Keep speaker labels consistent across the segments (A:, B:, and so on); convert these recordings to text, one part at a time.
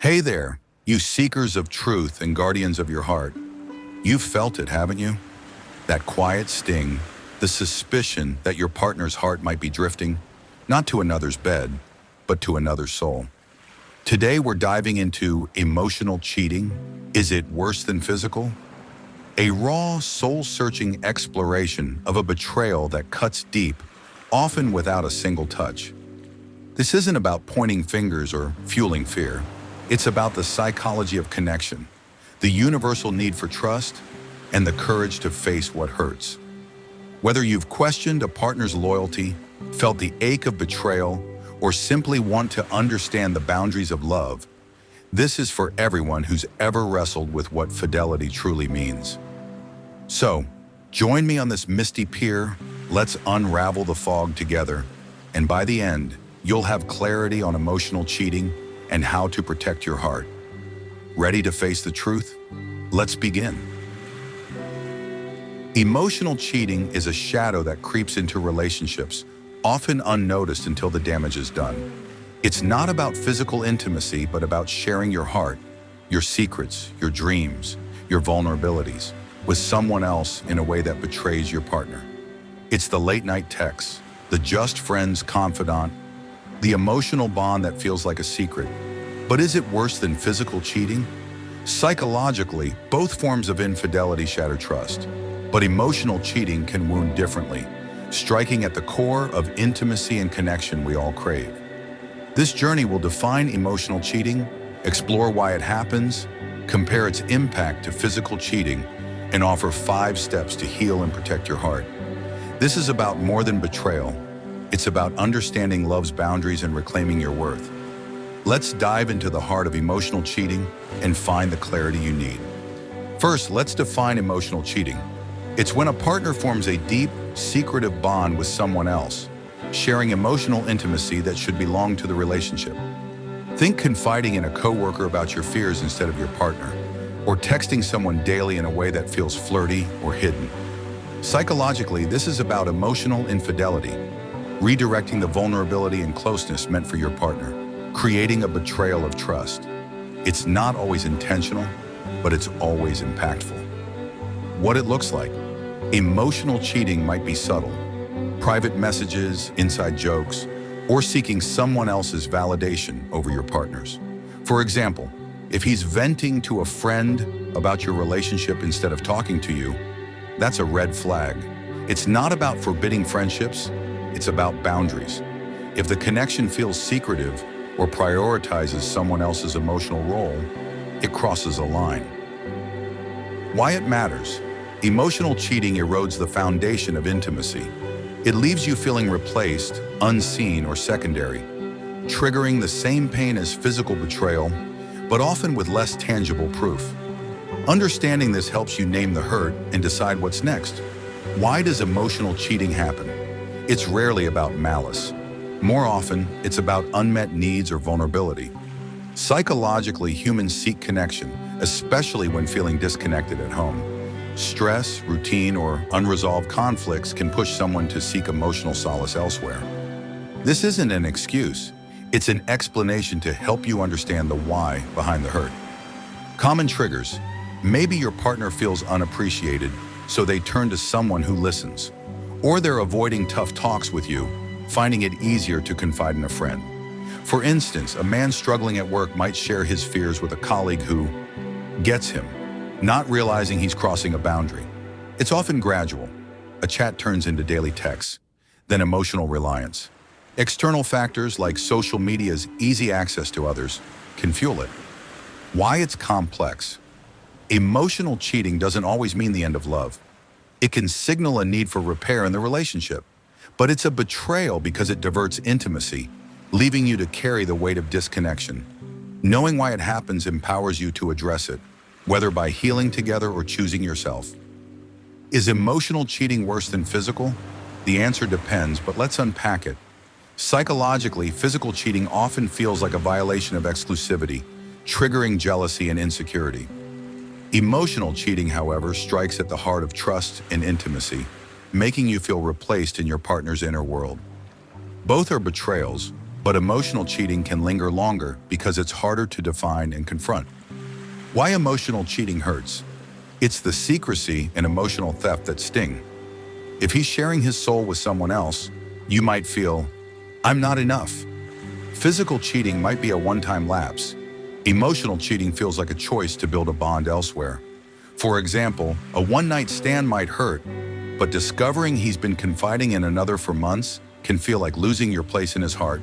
A: Hey there, you seekers of truth and guardians of your heart. You've felt it, haven't you? That quiet sting, the suspicion that your partner's heart might be drifting, not to another's bed, but to another's soul. Today we're diving into emotional cheating. Is it worse than physical? A raw, soul-searching exploration of a betrayal that cuts deep, often without a single touch. This isn't about pointing fingers or fueling fear. It's about the psychology of connection, the universal need for trust, and the courage to face what hurts. Whether you've questioned a partner's loyalty, felt the ache of betrayal, or simply want to understand the boundaries of love, this is for everyone who's ever wrestled with what fidelity truly means. So, join me on this misty pier, let's unravel the fog together, and by the end, you'll have clarity on emotional cheating and how to protect your heart. Ready to face the truth? Let's begin. Emotional cheating is a shadow that creeps into relationships, often unnoticed until the damage is done. It's not about physical intimacy, but about sharing your heart, your secrets, your dreams, your vulnerabilities, with someone else in a way that betrays your partner. It's the late-night texts, the just friend's confidant, the emotional bond that feels like a secret. But is it worse than physical cheating? Psychologically, both forms of infidelity shatter trust, but emotional cheating can wound differently, striking at the core of intimacy and connection we all crave. This journey will define emotional cheating, explore why it happens, compare its impact to physical cheating, and offer 5 steps to heal and protect your heart. This is about more than betrayal. It's about understanding love's boundaries and reclaiming your worth. Let's dive into the heart of emotional cheating and find the clarity you need. First, let's define emotional cheating. It's when a partner forms a deep, secretive bond with someone else, sharing emotional intimacy that should belong to the relationship. Think confiding in a coworker about your fears instead of your partner, or texting someone daily in a way that feels flirty or hidden. Psychologically, this is about emotional infidelity, redirecting the vulnerability and closeness meant for your partner, creating a betrayal of trust. It's not always intentional, but it's always impactful. What it looks like. Emotional cheating might be subtle. Private messages, inside jokes, or seeking someone else's validation over your partner's. For example, if he's venting to a friend about your relationship instead of talking to you, that's a red flag. It's not about forbidding friendships, it's about boundaries. If the connection feels secretive or prioritizes someone else's emotional role, it crosses a line. Why it matters. Emotional cheating erodes the foundation of intimacy. It leaves you feeling replaced, unseen, or secondary, triggering the same pain as physical betrayal, but often with less tangible proof. Understanding this helps you name the hurt and decide what's next. Why does emotional cheating happen? It's rarely about malice. More often, it's about unmet needs or vulnerability. Psychologically, humans seek connection, especially when feeling disconnected at home. Stress, routine, or unresolved conflicts can push someone to seek emotional solace elsewhere. This isn't an excuse. It's an explanation to help you understand the why behind the hurt. Common triggers. Maybe your partner feels unappreciated, so they turn to someone who listens. Or they're avoiding tough talks with you, finding it easier to confide in a friend. For instance, a man struggling at work might share his fears with a colleague who gets him, not realizing he's crossing a boundary. It's often gradual. A chat turns into daily texts, then emotional reliance. External factors like social media's easy access to others can fuel it. Why it's complex. Emotional cheating doesn't always mean the end of love. It can signal a need for repair in the relationship, but it's a betrayal because it diverts intimacy, leaving you to carry the weight of disconnection. Knowing why it happens empowers you to address it, whether by healing together or choosing yourself. Is emotional cheating worse than physical? The answer depends, but let's unpack it. Psychologically, physical cheating often feels like a violation of exclusivity, triggering jealousy and insecurity. Emotional cheating, however, strikes at the heart of trust and intimacy, making you feel replaced in your partner's inner world. Both are betrayals, But emotional cheating can linger longer because it's harder to define and confront. Why emotional cheating hurts? It's the secrecy and emotional theft that sting. If he's sharing his soul with someone else, you might feel, I'm not enough. Physical cheating might be a one-time lapse. Emotional cheating feels like a choice to build a bond elsewhere. For example, a one-night stand might hurt, but discovering he's been confiding in another for months can feel like losing your place in his heart.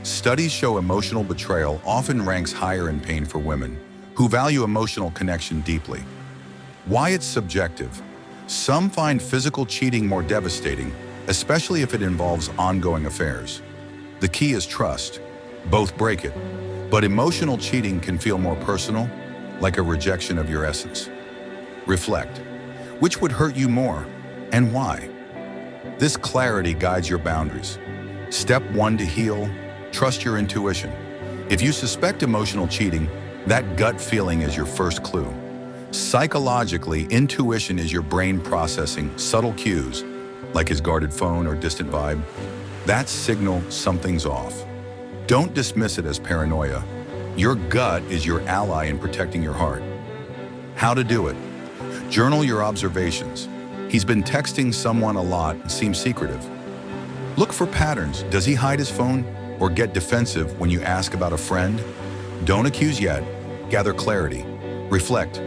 A: Studies show emotional betrayal often ranks higher in pain for women, who value emotional connection deeply. Why it's subjective. Some find physical cheating more devastating, especially if it involves ongoing affairs. The key is trust. Both break it, but emotional cheating can feel more personal, like a rejection of your essence. Reflect. Which would hurt you more, and why? This clarity guides your boundaries. Step 1 to heal, trust your intuition. If you suspect emotional cheating, that gut feeling is your first clue. Psychologically, intuition is your brain processing subtle cues, like his guarded phone or distant vibe. That signal something's off. Don't dismiss it as paranoia. Your gut is your ally in protecting your heart. How to do it? Journal your observations. He's been texting someone a lot and seems secretive. Look for patterns. Does he hide his phone or get defensive when you ask about a friend? Don't accuse yet. Gather clarity. Reflect.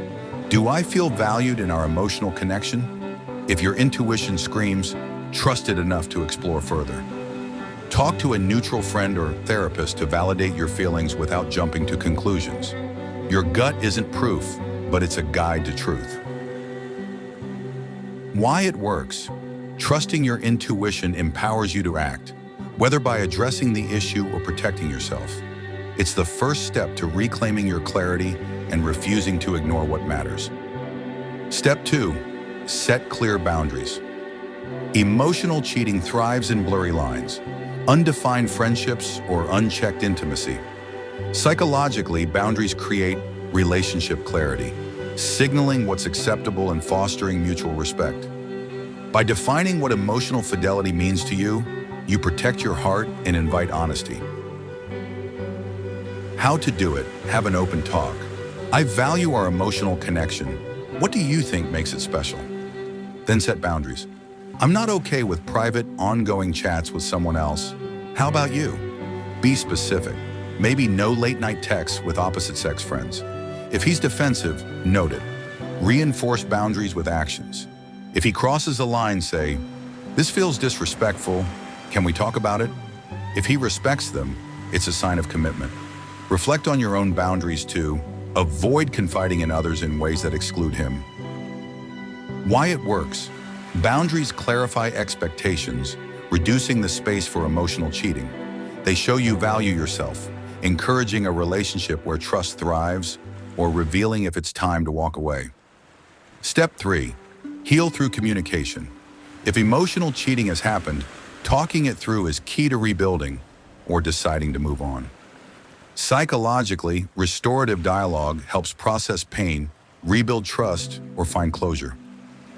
A: Do I feel valued in our emotional connection? If your intuition screams, trust it enough to explore further. Talk to a neutral friend or therapist to validate your feelings without jumping to conclusions. Your gut isn't proof, but it's a guide to truth. Why it works. Trusting your intuition empowers you to act, whether by addressing the issue or protecting yourself. It's the first step to reclaiming your clarity and refusing to ignore what matters. Step 2, set clear boundaries. Emotional cheating thrives in blurry lines, undefined friendships, or unchecked intimacy. Psychologically, boundaries create relationship clarity, signaling what's acceptable and fostering mutual respect. By defining what emotional fidelity means to you, you protect your heart and invite honesty. How to do it? Have an open talk. I value our emotional connection. What do you think makes it special? Then set boundaries. I'm not okay with private, ongoing chats with someone else. How about you? Be specific. Maybe no late-night texts with opposite-sex friends. If he's defensive, note it. Reinforce boundaries with actions. If he crosses a line, say, "This feels disrespectful. Can we talk about it?" If he respects them, it's a sign of commitment. Reflect on your own boundaries too. Avoid confiding in others in ways that exclude him. Why it works. Boundaries clarify expectations, reducing the space for emotional cheating. They show you value yourself, encouraging a relationship where trust thrives, or revealing if it's time to walk away. Step 3, heal through communication. If emotional cheating has happened, talking it through is key to rebuilding or deciding to move on. Psychologically, restorative dialogue helps process pain, rebuild trust, or find closure.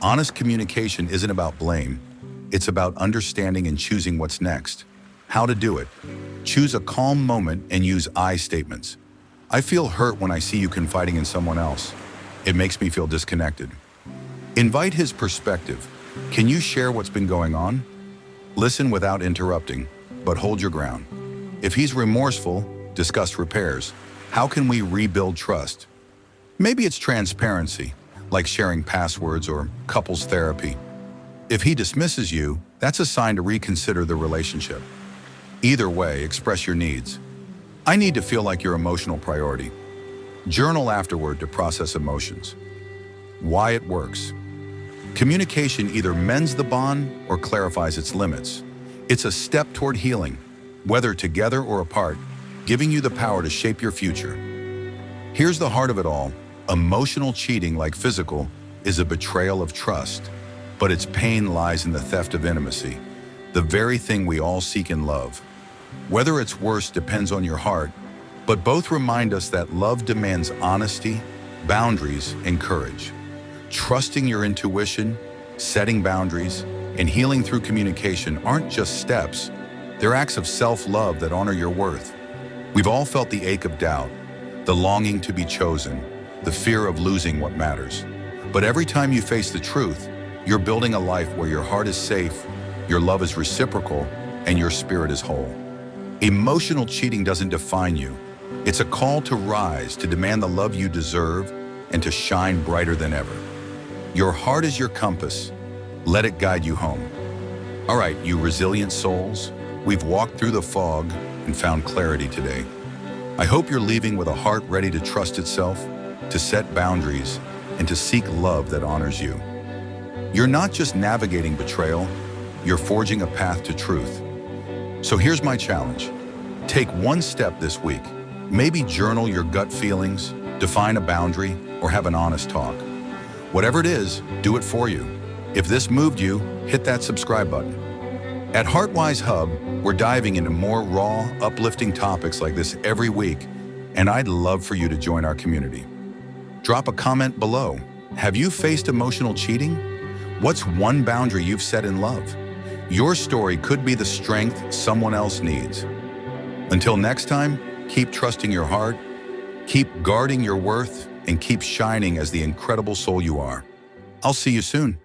A: Honest communication isn't about blame. It's about understanding and choosing what's next. How to do it. Choose a calm moment and use I statements. I feel hurt when I see you confiding in someone else. It makes me feel disconnected. Invite his perspective. Can you share what's been going on? Listen without interrupting, but hold your ground. If he's remorseful, discuss repairs. How can we rebuild trust? Maybe it's transparency, like sharing passwords or couples therapy. If he dismisses you, that's a sign to reconsider the relationship. Either way, express your needs. I need to feel like your emotional priority. Journal afterward to process emotions. Why it works. Communication either mends the bond or clarifies its limits. It's a step toward healing, whether together or apart, giving you the power to shape your future. Here's the heart of it all. Emotional cheating, like physical, is a betrayal of trust, but its pain lies in the theft of intimacy, the very thing we all seek in love. Whether it's worse depends on your heart, but both remind us that love demands honesty, boundaries, and courage. Trusting your intuition, setting boundaries, and healing through communication aren't just steps, They're acts of self-love that honor your worth. We've all felt the ache of doubt, the longing to be chosen, the fear of losing what matters. But every time you face the truth, you're building a life where your heart is safe, your love is reciprocal, and your spirit is whole. Emotional cheating doesn't define you. It's a call to rise, to demand the love you deserve, and to shine brighter than ever. Your heart is your compass. Let it guide you home. All right, you resilient souls, we've walked through the fog and found clarity today. I hope you're leaving with a heart ready to trust itself, to set boundaries, and to seek love that honors you. You're not just navigating betrayal, you're forging a path to truth. So here's my challenge. Take one step this week. Maybe journal your gut feelings, define a boundary, or have an honest talk. Whatever it is, do it for you. If this moved you, hit that subscribe button. At HeartWise Hub, we're diving into more raw, uplifting topics like this every week, and I'd love for you to join our community. Drop a comment below. Have you faced emotional cheating? What's one boundary you've set in love? Your story could be the strength someone else needs. Until next time, keep trusting your heart, keep guarding your worth, and keep shining as the incredible soul you are. I'll see you soon.